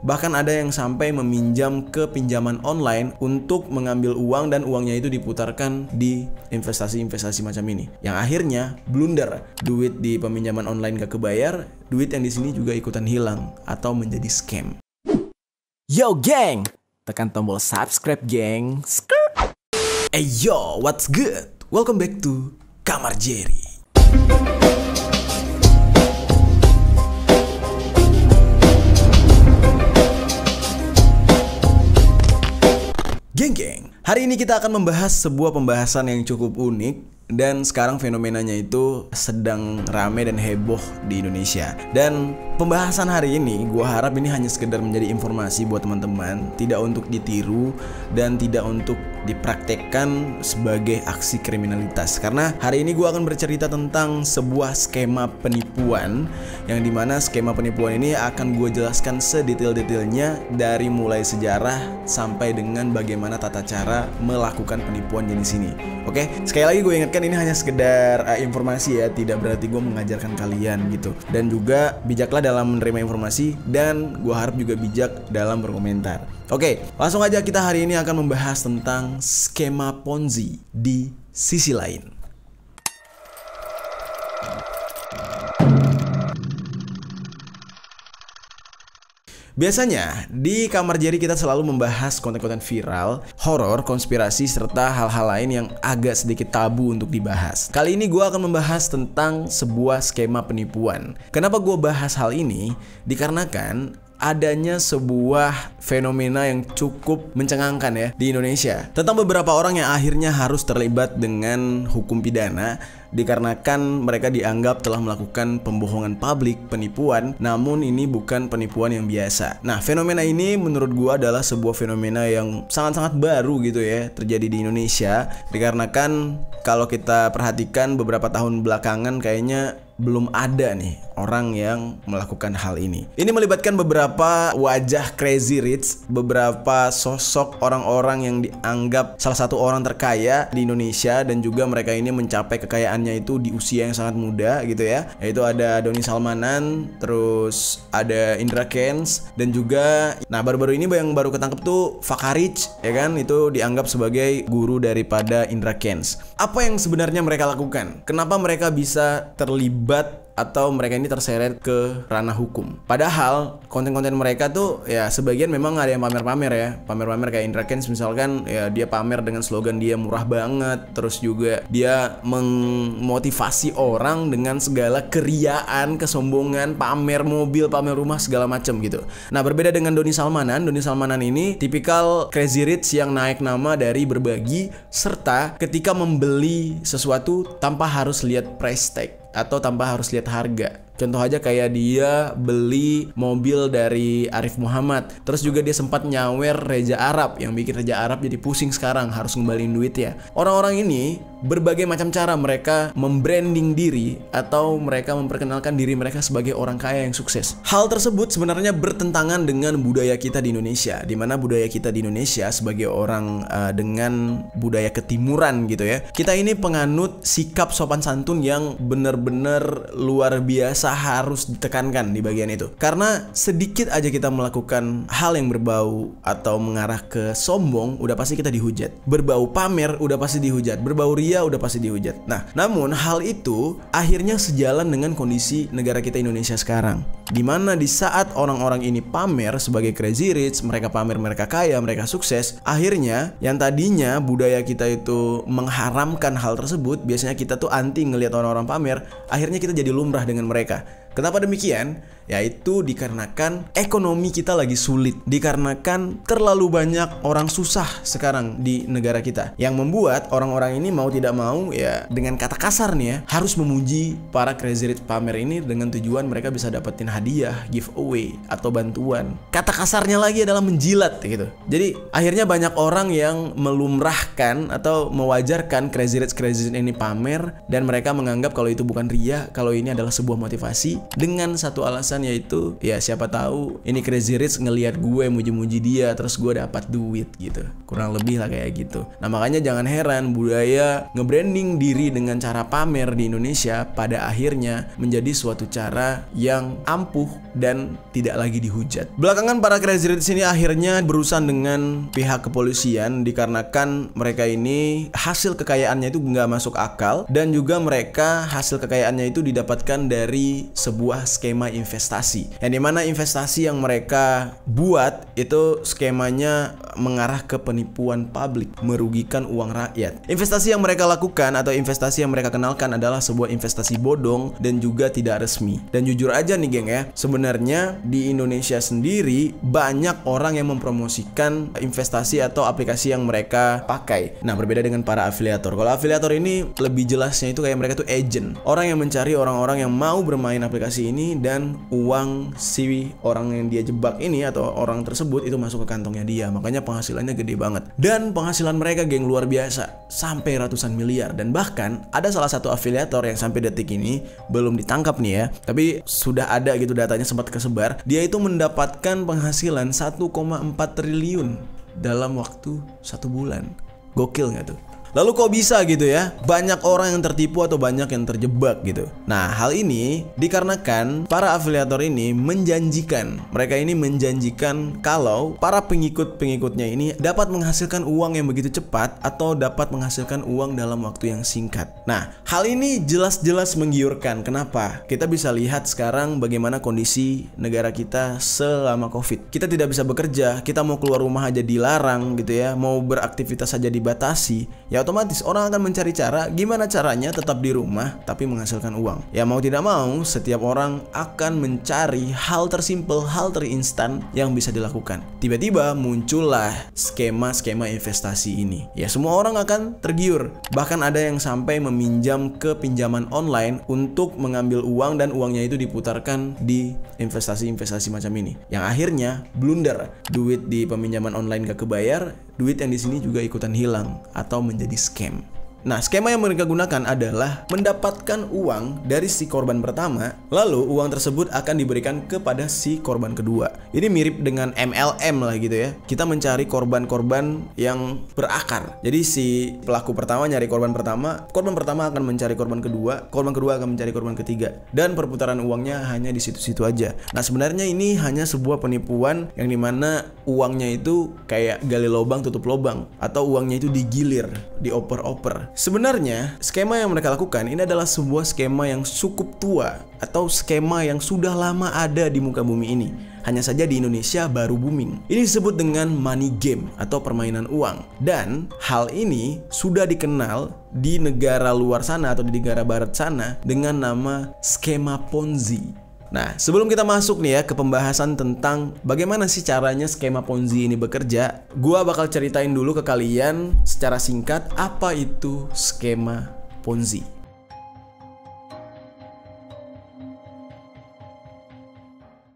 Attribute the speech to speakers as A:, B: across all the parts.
A: Bahkan ada yang sampai meminjam ke pinjaman online untuk mengambil uang dan uangnya itu diputarkan di investasi-investasi macam ini. Yang akhirnya blunder, duit di peminjaman online gak kebayar, duit yang di sini juga ikutan hilang atau menjadi scam. Yo geng, tekan tombol subscribe geng. Hey yo, what's good? Welcome back to Kamar Jerry. Geng, hari ini kita akan membahas sebuah pembahasan yang cukup unik dan sekarang fenomenanya itu sedang rame dan heboh di Indonesia. Dan pembahasan hari ini gue harap ini hanya sekedar menjadi informasi buat teman-teman, tidak untuk ditiru dan tidak untuk dipraktekkan sebagai aksi kriminalitas. Karena hari ini gue akan bercerita tentang sebuah skema penipuan, yang dimana skema penipuan ini akan gue jelaskan sedetail-detailnya dari mulai sejarah sampai dengan bagaimana tata cara melakukan penipuan jenis ini. Oke, sekali lagi gue ingatkan ini hanya sekedar informasi ya, tidak berarti gue mengajarkan kalian gitu. Dan juga bijaklah dalam menerima informasi, dan gue harap juga bijak dalam berkomentar. Oke, langsung aja kita hari ini akan membahas tentang skema Ponzi di sisi lain. Biasanya di Kamar Jerry kita selalu membahas konten-konten viral, horor, konspirasi, serta hal-hal lain yang agak sedikit tabu untuk dibahas. Kali ini gue akan membahas tentang sebuah skema penipuan. Kenapa gue bahas hal ini? Dikarenakan adanya sebuah fenomena yang cukup mencengangkan ya di Indonesia, tentang beberapa orang yang akhirnya harus terlibat dengan hukum pidana dikarenakan mereka dianggap telah melakukan pembohongan publik, penipuan, namun ini bukan penipuan yang biasa. Nah, fenomena ini menurut gua adalah sebuah fenomena yang sangat-sangat baru gitu ya, terjadi di Indonesia, dikarenakan kalau kita perhatikan beberapa tahun belakangan kayaknya belum ada nih orang yang melakukan hal ini. Ini melibatkan beberapa wajah crazy rich, beberapa sosok orang-orang yang dianggap salah satu orang terkaya di Indonesia, dan juga mereka ini mencapai kekayaannya itu di usia yang sangat muda gitu ya. Yaitu ada Doni Salmanan, terus ada Indra Kents, dan juga nah baru-baru ini yang baru ketangkep tuh Fakarich ya kan, itu dianggap sebagai guru daripada Indra Kents. Apa yang sebenarnya mereka lakukan? Kenapa mereka bisa terlibat atau mereka ini terseret ke ranah hukum? Padahal konten-konten mereka tuh ya sebagian memang ada yang pamer-pamer ya, pamer-pamer kayak Indra Kents misalkan ya, dia pamer dengan slogan dia murah banget, terus juga dia memotivasi orang dengan segala keriaan, kesombongan, pamer mobil, pamer rumah, segala macam gitu. Nah, berbeda dengan Doni Salmanan ini tipikal crazy rich yang naik nama dari berbagi, serta ketika membeli sesuatu tanpa harus lihat price tag atau tanpa harus lihat harga. Contoh aja kayak dia beli mobil dari Arif Muhammad, terus juga dia sempat nyawer Reza Arab, yang bikin Reza Arab jadi pusing sekarang harus ngembaliin duit ya. Orang-orang ini berbagai macam cara mereka membranding diri atau mereka memperkenalkan diri mereka sebagai orang kaya yang sukses. Hal tersebut sebenarnya bertentangan dengan budaya kita di Indonesia, dimana budaya kita di Indonesia sebagai orang dengan budaya ketimuran gitu ya, kita ini penganut sikap sopan santun yang benar-benar luar biasa, harus ditekankan di bagian itu. Karena sedikit aja kita melakukan hal yang berbau atau mengarah ke sombong, udah pasti kita dihujat. Berbau pamer udah pasti dihujat, berbau ria udah pasti dihujat. Nah, namun hal itu akhirnya sejalan dengan kondisi negara kita Indonesia sekarang, dimana di saat orang-orang ini pamer sebagai crazy rich, mereka pamer mereka kaya, mereka sukses, akhirnya yang tadinya budaya kita itu mengharamkan hal tersebut, biasanya kita tuh anti ngelihat orang-orang pamer, akhirnya kita jadi lumrah dengan mereka. Kenapa demikian? Yaitu dikarenakan ekonomi kita lagi sulit, dikarenakan terlalu banyak orang susah sekarang di negara kita, yang membuat orang-orang ini mau tidak mau ya, dengan kata kasar nih ya, harus memuji para crazy rich pamer ini dengan tujuan mereka bisa dapetin hadiah, giveaway, atau bantuan. Kata kasarnya lagi adalah menjilat gitu. Jadi akhirnya banyak orang yang melumrahkan atau mewajarkan crazy rich ini pamer, dan mereka menganggap kalau itu bukan ria, kalau ini adalah sebuah motivasi, dengan satu alasan alasan yaitu ya siapa tahu ini Crazy Rich ngelihat gue muji-muji dia terus gue dapat duit gitu. Kurang lebih lah kayak gitu. Nah makanya jangan heran budaya nge-branding diri dengan cara pamer di Indonesia pada akhirnya menjadi suatu cara yang ampuh dan tidak lagi dihujat. Belakangan para Crazy Rich ini akhirnya berurusan dengan pihak kepolisian dikarenakan mereka ini hasil kekayaannya itu nggak masuk akal dan juga mereka hasil kekayaannya itu didapatkan dari sebuah skema investasi yang dimana investasi yang mereka buat itu skemanya mengarah ke penipuan publik, merugikan uang rakyat. Investasi yang mereka lakukan atau investasi yang mereka kenalkan adalah sebuah investasi bodong dan juga tidak resmi. Dan jujur aja nih geng ya, sebenarnya di Indonesia sendiri banyak orang yang mempromosikan investasi atau aplikasi yang mereka pakai. Nah berbeda dengan para afiliator. Kalau afiliator ini lebih jelasnya itu kayak mereka tuh agent, orang yang mencari orang-orang yang mau bermain aplikasi ini dan uang si orang yang dia jebak ini atau orang tersebut itu masuk ke kantongnya dia. Makanya penghasilannya gede banget. Dan penghasilan mereka geng luar biasa, sampai ratusan miliar. Dan bahkan ada salah satu afiliator yang sampai detik ini belum ditangkap nih ya, tapi sudah ada gitu datanya sempat kesebar. Dia itu mendapatkan penghasilan 1,4 triliun dalam waktu 1 bulan. Gokil nggak tuh? Lalu kok bisa gitu ya? Banyak orang yang tertipu atau banyak yang terjebak gitu. Nah, hal ini dikarenakan para afiliator ini menjanjikan, mereka ini menjanjikan kalau para pengikut-pengikutnya ini dapat menghasilkan uang yang begitu cepat atau dapat menghasilkan uang dalam waktu yang singkat. Nah, hal ini jelas-jelas menggiurkan. Kenapa? Kita bisa lihat sekarang bagaimana kondisi negara kita selama Covid. Kita tidak bisa bekerja, kita mau keluar rumah aja dilarang gitu ya, mau beraktivitas saja dibatasi. Ya otomatis orang akan mencari cara gimana caranya tetap di rumah tapi menghasilkan uang. Ya mau tidak mau setiap orang akan mencari hal tersimpel, hal terinstan yang bisa dilakukan. Tiba-tiba muncullah skema-skema investasi ini. Ya semua orang akan tergiur. Bahkan ada yang sampai meminjam ke pinjaman online untuk mengambil uang dan uangnya itu diputarkan di investasi-investasi macam ini. Yang akhirnya blunder. Duit di peminjaman online gak kebayar, duit yang di sini juga ikutan hilang atau menjadi scam. Nah, skema yang mereka gunakan adalah mendapatkan uang dari si korban pertama, lalu uang tersebut akan diberikan kepada si korban kedua. Ini mirip dengan MLM lah gitu ya. Kita mencari korban-korban yang berakar. Jadi si pelaku pertama nyari korban pertama akan mencari korban kedua akan mencari korban ketiga. Dan perputaran uangnya hanya di situ-situ aja. Nah, sebenarnya ini hanya sebuah penipuan yang dimana uangnya itu kayak gali lubang tutup lubang, atau uangnya itu digilir, dioper-oper. Sebenarnya skema yang mereka lakukan ini adalah sebuah skema yang cukup tua atau skema yang sudah lama ada di muka bumi ini. Hanya saja di Indonesia baru booming. Ini disebut dengan money game atau permainan uang. Dan hal ini sudah dikenal di negara luar sana atau di negara barat sana dengan nama skema Ponzi. Nah, sebelum kita masuk nih ya ke pembahasan tentang bagaimana sih caranya skema Ponzi ini bekerja, gua bakal ceritain dulu ke kalian secara singkat apa itu skema Ponzi.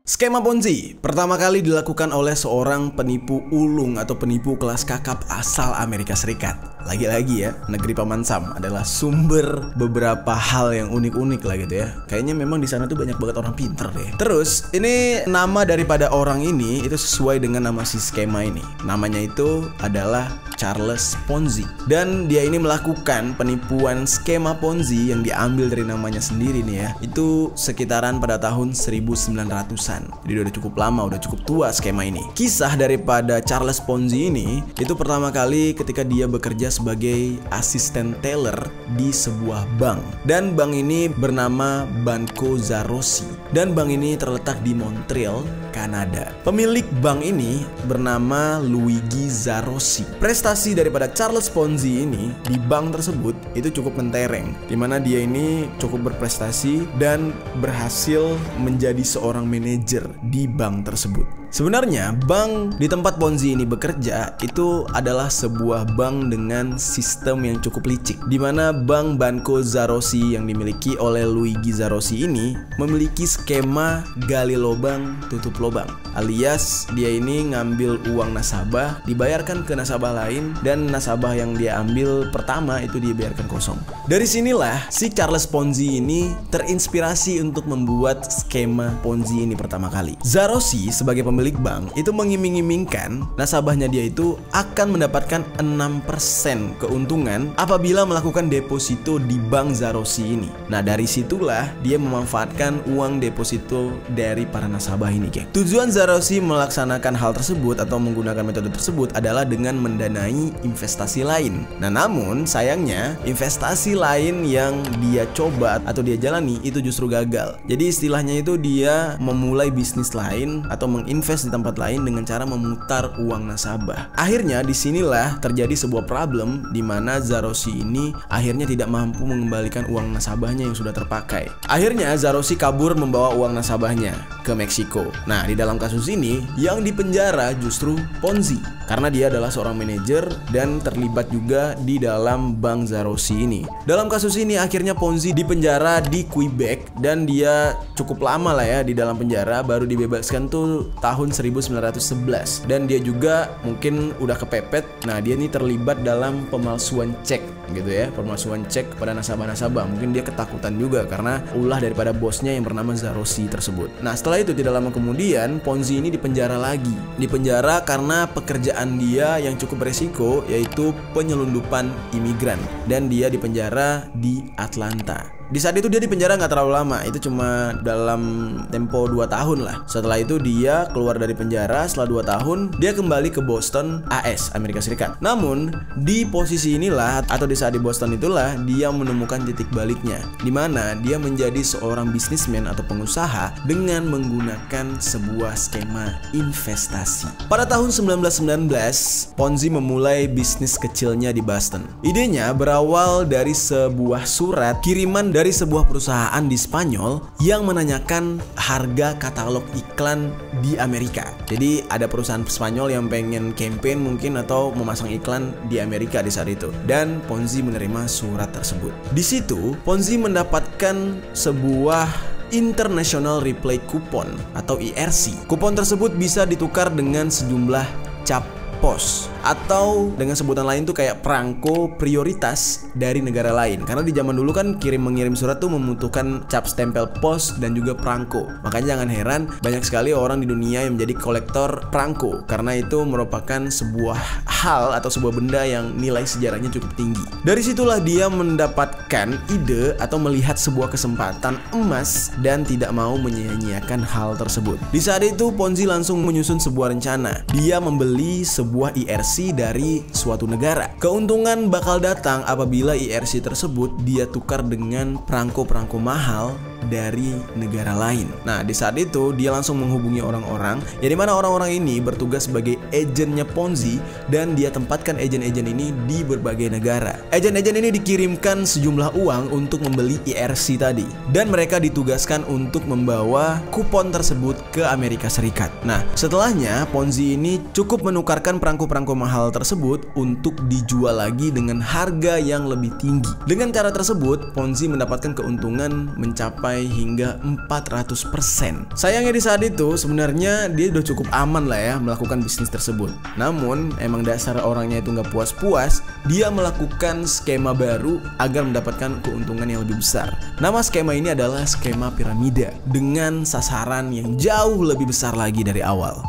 A: Skema Ponzi pertama kali dilakukan oleh seorang penipu ulung atau penipu kelas kakap asal Amerika Serikat. Lagi-lagi ya, negeri Paman Sam adalah sumber beberapa hal yang unik-unik lah gitu ya. Kayaknya memang di sana tuh banyak banget orang pinter deh. Terus, ini nama daripada orang ini itu sesuai dengan nama si skema ini. Namanya itu adalah Charles Ponzi. Dan dia ini melakukan penipuan skema Ponzi yang diambil dari namanya sendiri nih ya. Itu sekitaran pada tahun 1900-an. Jadi udah cukup lama, udah cukup tua skema ini. Kisah daripada Charles Ponzi ini itu pertama kali ketika dia bekerja sebagai asisten teller di sebuah bank. Dan bank ini bernama Banco Zarossi. Dan bank ini terletak di Montreal, Kanada. Pemilik bank ini bernama Luigi Zarossi. Prestasi daripada Charles Ponzi ini di bank tersebut itu cukup mentereng, dimana dia ini cukup berprestasi dan berhasil menjadi seorang manajer di bank tersebut. Sebenarnya bank di tempat Ponzi ini bekerja itu adalah sebuah bank dengan sistem yang cukup licik, di mana bank Banco Zarossi yang dimiliki oleh Luigi Zarossi ini memiliki skema gali lubang tutup lubang, alias dia ini ngambil uang nasabah dibayarkan ke nasabah lain, dan nasabah yang dia ambil pertama itu dibiarkan kosong. Dari sinilah si Charles Ponzi ini terinspirasi untuk membuat skema Ponzi ini pertama kali. Zarossi sebagai pemilik bank itu mengiming-imingkan nasabahnya dia itu akan mendapatkan 6% keuntungan apabila melakukan deposito di bank Zarossi ini. Nah, dari situlah dia memanfaatkan uang deposito dari para nasabah ini, geng. Tujuan Zarossi melaksanakan hal tersebut atau menggunakan metode tersebut adalah dengan mendanai investasi lain. Nah, namun sayangnya investasi lain yang dia coba atau dia jalani itu justru gagal. Jadi istilahnya itu dia memulai bisnis lain atau menginvest di tempat lain dengan cara memutar uang nasabah. Akhirnya disinilah terjadi sebuah problem di mana Zarossi ini akhirnya tidak mampu mengembalikan uang nasabahnya yang sudah terpakai. Akhirnya Zarossi kabur membawa uang nasabahnya ke Meksiko. Nah, di dalam kasus ini yang dipenjara justru Ponzi karena dia adalah seorang manajer dan terlibat juga di dalam bank Zarossi ini. Dalam kasus ini akhirnya Ponzi dipenjara di Quebec dan dia cukup lama lah ya di dalam penjara, baru dibebaskan tuh tahun 1911, dan dia juga mungkin udah kepepet. Nah, dia ini terlibat dalam pemalsuan cek gitu ya, pemalsuan cek kepada nasabah-nasabah. Mungkin dia ketakutan juga karena ulah daripada bosnya yang bernama Zarossi tersebut. Nah, setelah itu tidak lama kemudian Ponzi ini dipenjara lagi. Dipenjara karena pekerjaan dia yang cukup beresiko, yaitu penyelundupan imigran, dan dia dipenjara di Atlanta. Di saat itu dia dipenjara nggak terlalu lama, itu cuma dalam tempo 2 tahun lah. Setelah itu dia keluar dari penjara. Setelah 2 tahun dia kembali ke Boston, AS, Amerika Serikat. Namun di posisi inilah atau di saat di Boston itulah dia menemukan titik baliknya, di mana dia menjadi seorang bisnismen atau pengusaha dengan menggunakan sebuah skema investasi. Pada tahun 1919 Ponzi memulai bisnis kecilnya di Boston. Idenya berawal dari sebuah surat kiriman dari sebuah perusahaan di Spanyol yang menanyakan harga katalog iklan di Amerika. Jadi ada perusahaan Spanyol yang pengen campaign mungkin atau memasang iklan di Amerika di saat itu, dan Ponzi menerima surat tersebut. Di situ Ponzi mendapatkan sebuah International Replay Coupon atau IRC. Kupon tersebut bisa ditukar dengan sejumlah cap pos, atau dengan sebutan lain tuh kayak perangko prioritas dari negara lain. Karena di zaman dulu kan kirim-mengirim surat tuh membutuhkan cap stempel pos dan juga perangko. Makanya jangan heran banyak sekali orang di dunia yang menjadi kolektor perangko, karena itu merupakan sebuah hal atau sebuah benda yang nilai sejarahnya cukup tinggi. Dari situlah dia mendapatkan ide atau melihat sebuah kesempatan emas dan tidak mau menyia-nyiakan hal tersebut. Di saat itu Ponzi langsung menyusun sebuah rencana. Dia membeli sebuah IRC dari suatu negara. Keuntungan bakal datang apabila IRC tersebut dia tukar dengan perangko-perangko mahal dari negara lain. Nah, di saat itu dia langsung menghubungi orang-orang, yang dimana orang-orang ini bertugas sebagai agennya Ponzi, dan dia tempatkan agen-agen ini di berbagai negara. Agen-agen ini dikirimkan sejumlah uang untuk membeli IRC tadi, dan mereka ditugaskan untuk membawa kupon tersebut ke Amerika Serikat. Nah, setelahnya Ponzi ini cukup menukarkan perangko-perangko mahal tersebut untuk dijual lagi dengan harga yang lebih tinggi. Dengan cara tersebut Ponzi mendapatkan keuntungan mencapai hingga 400%. Sayangnya di saat itu sebenarnya dia udah cukup aman lah ya melakukan bisnis tersebut. Namun emang dasar orangnya itu nggak puas-puas, dia melakukan skema baru agar mendapatkan keuntungan yang lebih besar. Nama skema ini adalah skema piramida dengan sasaran yang jauh lebih besar lagi dari awal.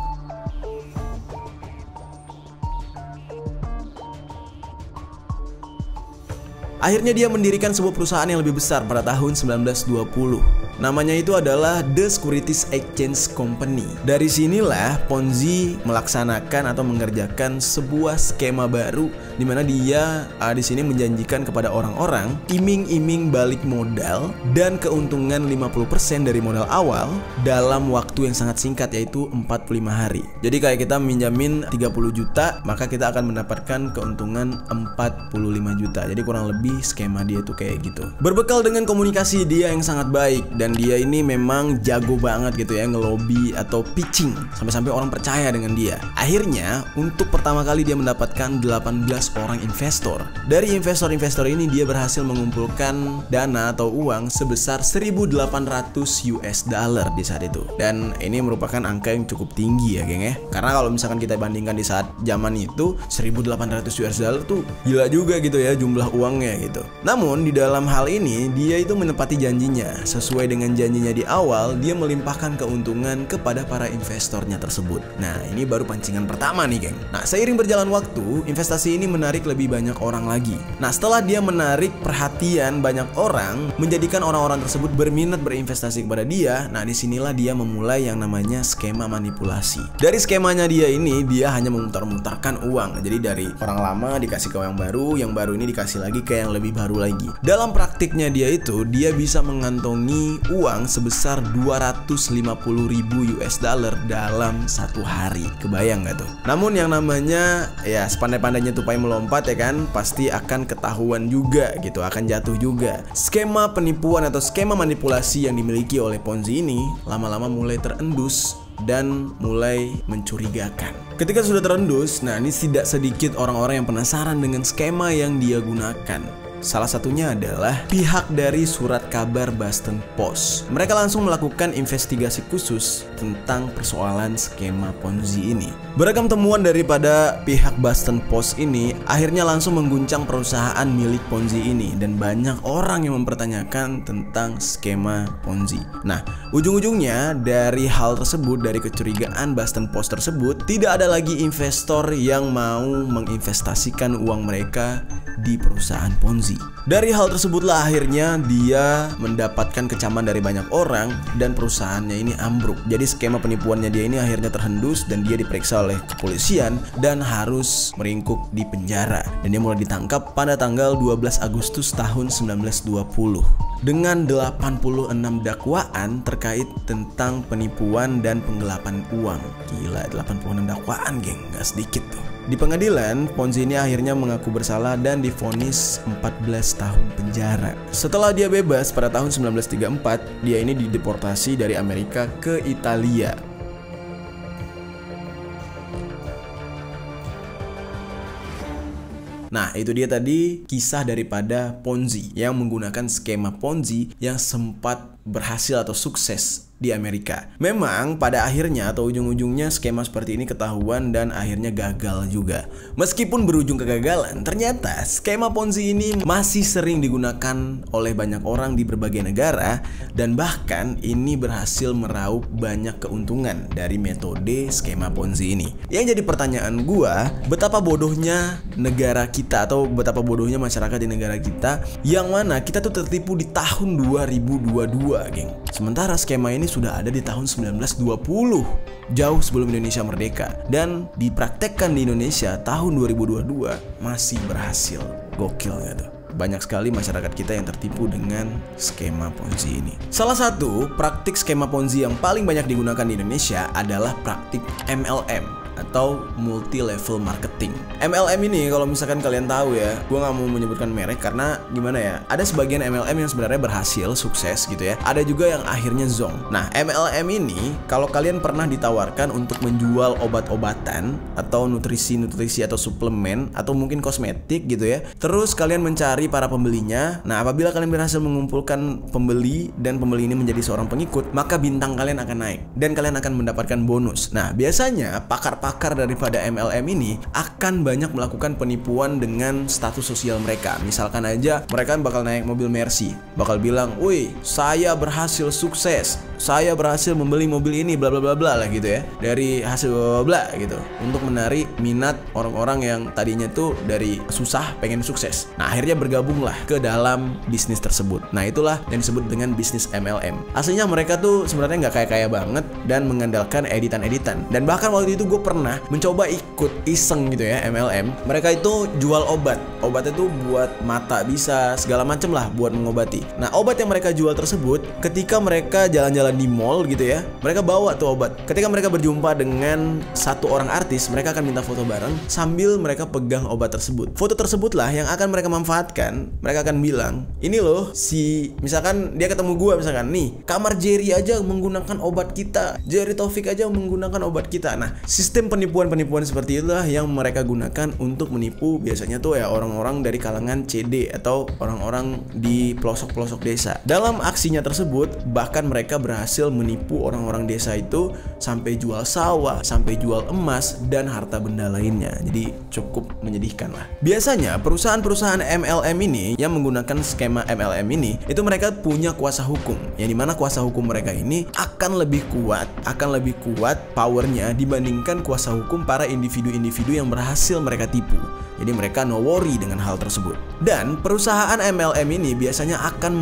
A: Akhirnya dia mendirikan sebuah perusahaan yang lebih besar pada tahun 1920. Namanya itu adalah The Securities Exchange Company. Dari sinilah Ponzi melaksanakan atau mengerjakan sebuah skema baru, di mana dia di sini menjanjikan kepada orang-orang iming-iming balik modal dan keuntungan 50% dari modal awal dalam waktu yang sangat singkat, yaitu 45 hari. Jadi kayak kita minjamin 30 juta, maka kita akan mendapatkan keuntungan 45 juta. Jadi kurang lebih skema dia tuh kayak gitu. Berbekal dengan komunikasi dia yang sangat baik dan dia ini memang jago banget gitu ya ngelobi atau pitching sampai-sampai orang percaya dengan dia. Akhirnya untuk pertama kali dia mendapatkan 18 orang investor. Dari investor-investor ini dia berhasil mengumpulkan dana atau uang sebesar 1.800 US dollar di saat itu. Dan ini merupakan angka yang cukup tinggi ya geng ya. Karena kalau misalkan kita bandingkan di saat zaman itu 1.800 US dollar tuh gila juga gitu ya jumlah uangnya gitu. Namun di dalam hal ini dia itu menepati janjinya. Sesuai dengan janjinya di awal, dia melimpahkan keuntungan kepada para investornya tersebut. Nah, ini baru pancingan pertama nih, geng. Nah, seiring berjalan waktu, investasi ini menarik lebih banyak orang lagi. Nah, setelah dia menarik perhatian banyak orang, menjadikan orang-orang tersebut berminat berinvestasi kepada dia. Nah, disinilah dia memulai yang namanya skema manipulasi. Dari skemanya dia ini, dia hanya memutar-mutarkan uang. Jadi dari orang lama dikasih ke yang baru ini dikasih lagi ke yang lebih baru lagi. Dalam praktiknya dia itu, dia bisa mengantongi uang sebesar 250.000 US dollar dalam satu hari. Kebayang gak tuh? Namun yang namanya ya sepandai-pandainya tupai melompat ya kan, pasti akan ketahuan juga gitu, akan jatuh juga. Skema penipuan atau skema manipulasi yang dimiliki oleh Ponzi ini lama-lama mulai terendus dan mulai mencurigakan. Ketika sudah terendus, nah ini tidak sedikit orang-orang yang penasaran dengan skema yang dia gunakan. Salah satunya adalah pihak dari surat kabar Boston Post. Mereka langsung melakukan investigasi khusus tentang persoalan skema Ponzi ini. Beragam temuan daripada pihak Boston Post ini akhirnya langsung mengguncang perusahaan milik Ponzi ini, dan banyak orang yang mempertanyakan tentang skema Ponzi. Nah, ujung-ujungnya dari hal tersebut, dari kecurigaan Boston Post tersebut, tidak ada lagi investor yang mau menginvestasikan uang mereka di perusahaan Ponzi. Dari hal tersebutlah akhirnya dia mendapatkan kecaman dari banyak orang dan perusahaannya ini ambruk. Jadi skema penipuannya dia ini akhirnya terhendus dan dia diperiksa oleh kepolisian dan harus meringkuk di penjara. Dan dia mulai ditangkap pada tanggal 12 Agustus tahun 1920 dengan 86 dakwaan terkait tentang penipuan dan penggelapan uang. Gila, 86 dakwaan geng, gak sedikit tuh. Di pengadilan, Ponzi ini akhirnya mengaku bersalah dan divonis 14 tahun penjara. Setelah dia bebas pada tahun 1934, dia ini dideportasi dari Amerika ke Italia. Nah, itu dia tadi kisah daripada Ponzi yang menggunakan skema Ponzi yang sempat berhasil atau sukses di Amerika. Memang pada akhirnya atau ujung-ujungnya skema seperti ini ketahuan dan akhirnya gagal juga. Meskipun berujung kegagalan, ternyata skema Ponzi ini masih sering digunakan oleh banyak orang di berbagai negara, dan bahkan ini berhasil meraup banyak keuntungan dari metode skema Ponzi ini. Yang jadi pertanyaan gua, betapa bodohnya negara kita atau betapa bodohnya masyarakat di negara kita, yang mana kita tuh tertipu di tahun 2022, geng. Sementara skema ini sudah ada di tahun 1920, jauh sebelum Indonesia merdeka, dan dipraktekkan di Indonesia tahun 2022 masih berhasil. Gokil gak tuh? Banyak sekali masyarakat kita yang tertipu dengan skema Ponzi ini. Salah satu praktik skema Ponzi yang paling banyak digunakan di Indonesia adalah praktik MLM atau multi level marketing. MLM ini kalau misalkan kalian tahu ya, gue nggak mau menyebutkan merek karena gimana ya, ada sebagian MLM yang sebenarnya berhasil, sukses gitu ya, ada juga yang akhirnya zonk. Nah, MLM ini kalau kalian pernah ditawarkan untuk menjual obat-obatan atau nutrisi atau suplemen atau mungkin kosmetik gitu ya, terus kalian mencari para pembelinya. Nah, apabila kalian berhasil mengumpulkan pembeli dan pembeli ini menjadi seorang pengikut, maka bintang kalian akan naik dan kalian akan mendapatkan bonus. Nah, biasanya pakar daripada MLM ini akan banyak melakukan penipuan dengan status sosial mereka. Misalkan aja mereka bakal naik mobil Mercy, bakal bilang, "Woi, saya berhasil sukses, saya berhasil membeli mobil ini bla bla bla bla lah gitu ya, dari hasil bla bla gitu, untuk menarik minat orang-orang yang tadinya tuh dari susah pengen sukses." Nah, akhirnya bergabunglah ke dalam bisnis tersebut. Nah, itulah yang disebut dengan bisnis MLM. Aslinya mereka tuh sebenarnya nggak kaya-kaya banget dan mengandalkan editan-editan. Dan bahkan waktu itu gue pernah pernah mencoba ikut iseng gitu ya MLM. Mereka itu jual obat. Obatnya tuh buat mata bisa, segala macem lah buat mengobati. Nah, obat yang mereka jual tersebut, ketika mereka jalan-jalan di mall gitu ya, mereka bawa tuh obat. Ketika mereka berjumpa dengan satu orang artis, mereka akan minta foto bareng sambil mereka pegang obat tersebut. Foto tersebutlah yang akan mereka manfaatkan. Mereka akan bilang, ini loh si, misalkan dia ketemu gua misalkan, nih Kamar Jerry aja menggunakan obat kita, Jerry Taufik aja menggunakan obat kita. Nah, sistem penipuan-penipuan seperti itulah yang mereka gunakan untuk menipu biasanya tuh ya orang-orang dari kalangan CD atau orang-orang di pelosok-pelosok desa. Dalam aksinya tersebut, bahkan mereka berhasil menipu orang-orang desa itu sampai jual sawah, sampai jual emas dan harta benda lainnya. Jadi cukup menyedihkan lah. Biasanya perusahaan-perusahaan MLM ini yang menggunakan skema MLM ini, itu mereka punya kuasa hukum, yang dimana kuasa hukum mereka ini akan lebih kuat powernya dibandingkan kuasa hukum para individu-individu yang berhasil mereka tipu. Jadi mereka no worry dengan hal tersebut. Dan perusahaan MLM ini biasanya akan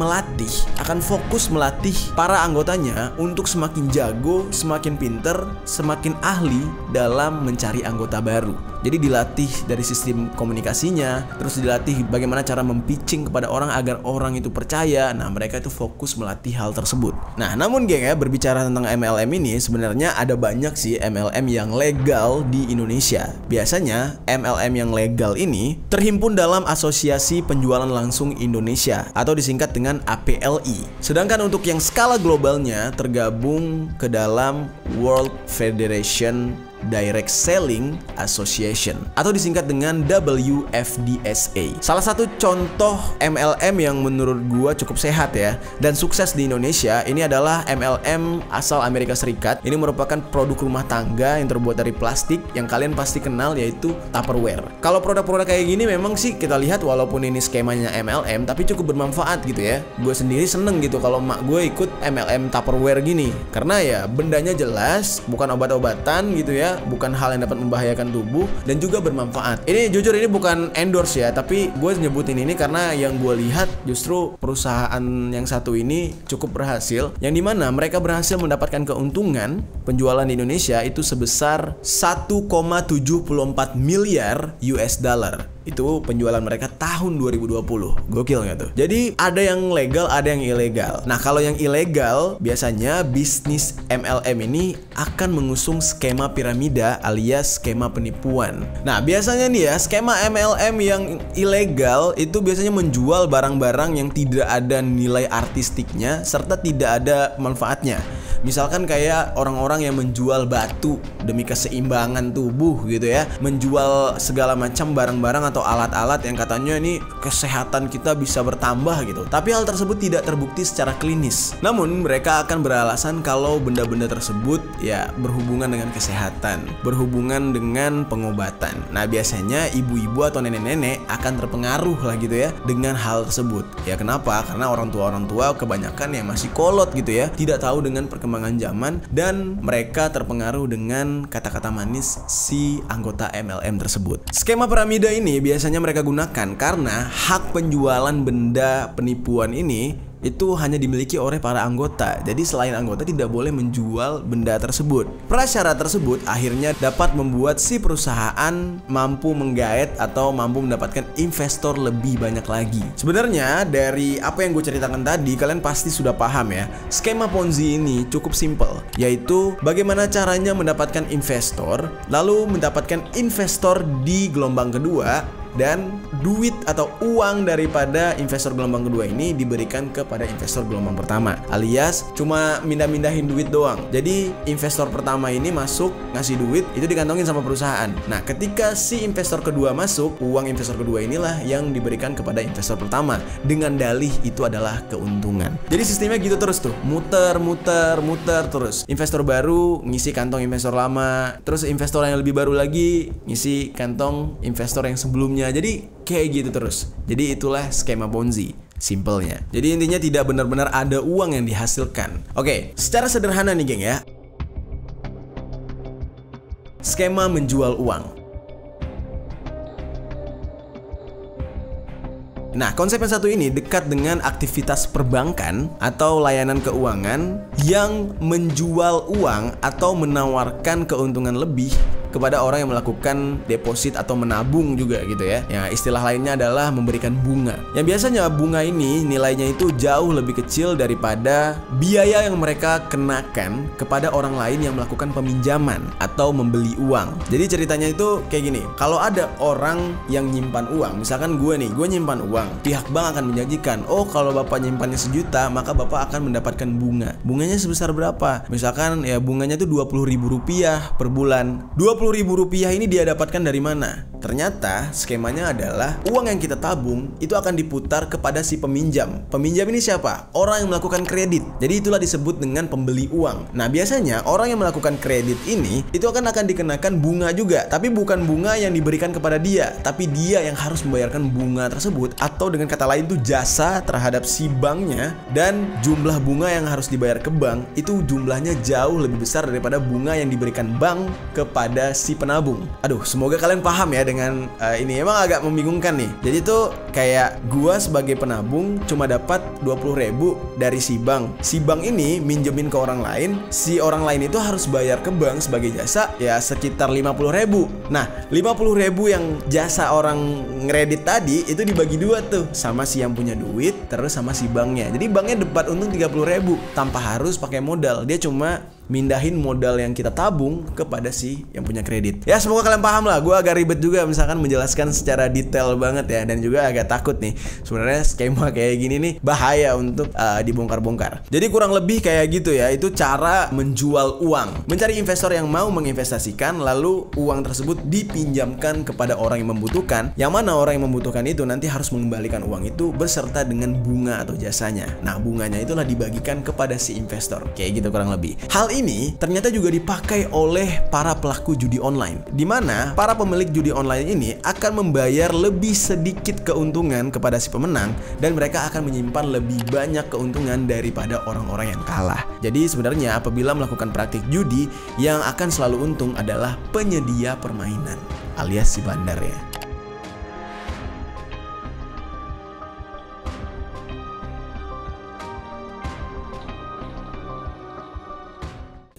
A: fokus melatih para anggotanya untuk semakin jago, semakin pinter, semakin ahli dalam mencari anggota baru. Jadi dilatih dari sistem komunikasinya, terus dilatih bagaimana cara mempitching kepada orang agar orang itu percaya. Nah, mereka itu fokus melatih hal tersebut. Nah, namun geng ya, berbicara tentang MLM ini, sebenarnya ada banyak sih MLM yang legal di Indonesia. Biasanya MLM yang legal ini terhimpun dalam Asosiasi Penjualan Langsung Indonesia atau disingkat dengan APLI. Sedangkan untuk yang skala globalnya tergabung ke dalam World Federation Direct Selling Association atau disingkat dengan WFDSA. Salah satu contoh MLM yang menurut gua cukup sehat ya dan sukses di Indonesia ini adalah MLM asal Amerika Serikat. Ini merupakan produk rumah tangga yang terbuat dari plastik yang kalian pasti kenal, yaitu Tupperware. Kalau produk-produk kayak gini memang sih kita lihat walaupun ini skemanya MLM tapi cukup bermanfaat gitu ya. Gue sendiri seneng gitu kalau mak gue ikut MLM Tupperware gini, karena ya bendanya jelas, bukan obat-obatan gitu ya, bukan hal yang dapat membahayakan tubuh dan juga bermanfaat. Ini jujur ini bukan endorse ya, tapi gue nyebutin ini karena yang gue lihat justru perusahaan yang satu ini cukup berhasil, yang dimana mereka berhasil mendapatkan keuntungan penjualan di Indonesia itu sebesar 1,74 miliar US dollar. Itu penjualan mereka tahun 2020. Gokil nggak tuh? Jadi ada yang legal, ada yang ilegal. Nah, kalau yang ilegal biasanya bisnis MLM ini akan mengusung skema piramida alias skema penipuan. Nah, biasanya nih ya, skema MLM yang ilegal itu biasanya menjual barang-barang yang tidak ada nilai artistiknya serta tidak ada manfaatnya. Misalkan kayak orang-orang yang menjual batu demi keseimbangan tubuh gitu ya, menjual segala macam barang-barang atau alat-alat yang katanya ini kesehatan kita bisa bertambah gitu. Tapi hal tersebut tidak terbukti secara klinis. Namun mereka akan beralasan kalau benda-benda tersebut ya berhubungan dengan kesehatan, berhubungan dengan pengobatan. Nah, biasanya ibu-ibu atau nenek-nenek akan terpengaruh lah gitu ya dengan hal tersebut. Ya kenapa? Karena orang tua kebanyakan yang masih kolot gitu ya, tidak tahu dengan perkembangan zaman dan mereka terpengaruh dengan kata-kata manis si anggota MLM tersebut. Skema piramida ini biasanya mereka gunakan karena hak penjualan benda penipuan ini itu hanya dimiliki oleh para anggota. Jadi selain anggota tidak boleh menjual benda tersebut. Prasyarat tersebut akhirnya dapat membuat si perusahaan mampu menggait atau mampu mendapatkan investor lebih banyak lagi. Sebenarnya dari apa yang gue ceritakan tadi, kalian pasti sudah paham ya. Skema Ponzi ini cukup simple, yaitu bagaimana caranya mendapatkan investor, lalu mendapatkan investor di gelombang kedua, dan duit atau uang daripada investor gelombang kedua ini diberikan kepada investor gelombang pertama, alias cuma mindah-mindahin duit doang. Jadi investor pertama ini masuk ngasih duit, itu dikantongin sama perusahaan. Nah, ketika si investor kedua masuk, uang investor kedua inilah yang diberikan kepada investor pertama dengan dalih itu adalah keuntungan. Jadi sistemnya gitu terus tuh, muter terus. Investor baru ngisi kantong investor lama, terus investor yang lebih baru lagi ngisi kantong investor yang sebelumnya. Jadi kayak gitu terus. Jadi itulah skema Ponzi simpelnya. Jadi intinya tidak benar-benar ada uang yang dihasilkan. Oke, secara sederhana nih geng ya, skema menjual uang. Nah, konsep yang satu ini dekat dengan aktivitas perbankan atau layanan keuangan yang menjual uang atau menawarkan keuntungan lebih kepada orang yang melakukan deposit atau menabung juga gitu ya. Ya, istilah lainnya adalah memberikan bunga. Yang biasanya bunga ini nilainya itu jauh lebih kecil daripada biaya yang mereka kenakan kepada orang lain yang melakukan peminjaman atau membeli uang. Jadi ceritanya itu kayak gini, kalau ada orang yang nyimpan uang, misalkan gue nyimpan uang, pihak bank akan menjanjikan, oh kalau bapak nyimpannya 1 juta, maka bapak akan mendapatkan bunga. Bunganya sebesar berapa? Misalkan ya bunganya itu Rp20.000 per bulan. Rp20.000 ini dia dapatkan dari mana? Ternyata skemanya adalah uang yang kita tabung itu akan diputar kepada si peminjam. Peminjam ini siapa? Orang yang melakukan kredit. Jadi itulah disebut dengan pembeli uang. Nah, biasanya orang yang melakukan kredit ini itu akan dikenakan bunga juga, tapi bukan bunga yang diberikan kepada dia, tapi dia yang harus membayarkan bunga tersebut, atau dengan kata lain itu jasa terhadap si banknya, dan jumlah bunga yang harus dibayar ke bank itu jumlahnya jauh lebih besar daripada bunga yang diberikan bank kepada si penabung. Aduh, semoga kalian paham ya dengan ini. Emang agak membingungkan nih. Jadi tuh kayak gua sebagai penabung cuma dapat 20.000 dari si bank. Si bank ini minjemin ke orang lain, si orang lain itu harus bayar ke bank sebagai jasa ya sekitar 50.000. Nah, 50.000 yang jasa orang ngredit tadi itu dibagi 2 tuh, sama si yang punya duit terus sama si banknya. Jadi banknya dapat untung 30.000 tanpa harus pakai modal. Dia cuma mindahin modal yang kita tabung kepada si yang punya kredit. Ya, semoga kalian paham lah. Gue agak ribet juga misalkan menjelaskan secara detail banget ya, dan juga agak takut nih. Sebenarnya skema kayak gini nih bahaya untuk dibongkar-bongkar. Jadi kurang lebih kayak gitu ya. Itu cara menjual uang. Mencari investor yang mau menginvestasikan, lalu uang tersebut dipinjamkan kepada orang yang membutuhkan. Yang mana orang yang membutuhkan itu nanti harus mengembalikan uang itu beserta dengan bunga atau jasanya. Nah, bunganya itulah dibagikan kepada si investor. Kayak gitu kurang lebih. Hal ini ternyata juga dipakai oleh para pelaku judi online, di mana para pemilik judi online ini akan membayar lebih sedikit keuntungan kepada si pemenang, dan mereka akan menyimpan lebih banyak keuntungan daripada orang-orang yang kalah. Jadi sebenarnya apabila melakukan praktik judi, yang akan selalu untung adalah penyedia permainan alias si bandar ya.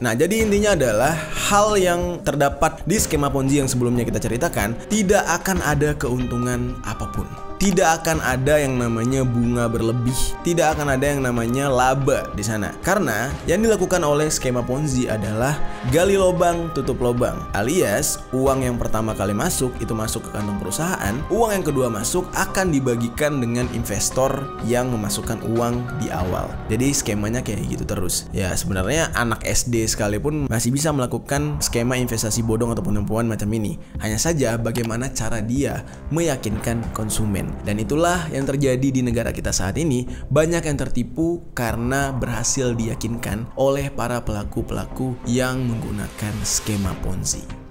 A: Nah, jadi intinya adalah hal yang terdapat di skema Ponzi yang sebelumnya kita ceritakan, tidak akan ada keuntungan apapun. Tidak akan ada yang namanya bunga berlebih, tidak akan ada yang namanya laba di sana. Karena yang dilakukan oleh skema Ponzi adalah gali lubang, tutup lubang. Alias uang yang pertama kali masuk itu masuk ke kantong perusahaan, uang yang kedua masuk akan dibagikan dengan investor yang memasukkan uang di awal. Jadi skemanya kayak gitu terus. Ya, sebenarnya anak SD sekalipun masih bisa melakukan skema investasi bodong atau penipuan macam ini. Hanya saja bagaimana cara dia meyakinkan konsumen. Dan itulah yang terjadi di negara kita saat ini. Banyak yang tertipu karena berhasil diyakinkan oleh para pelaku-pelaku yang menggunakan skema Ponzi.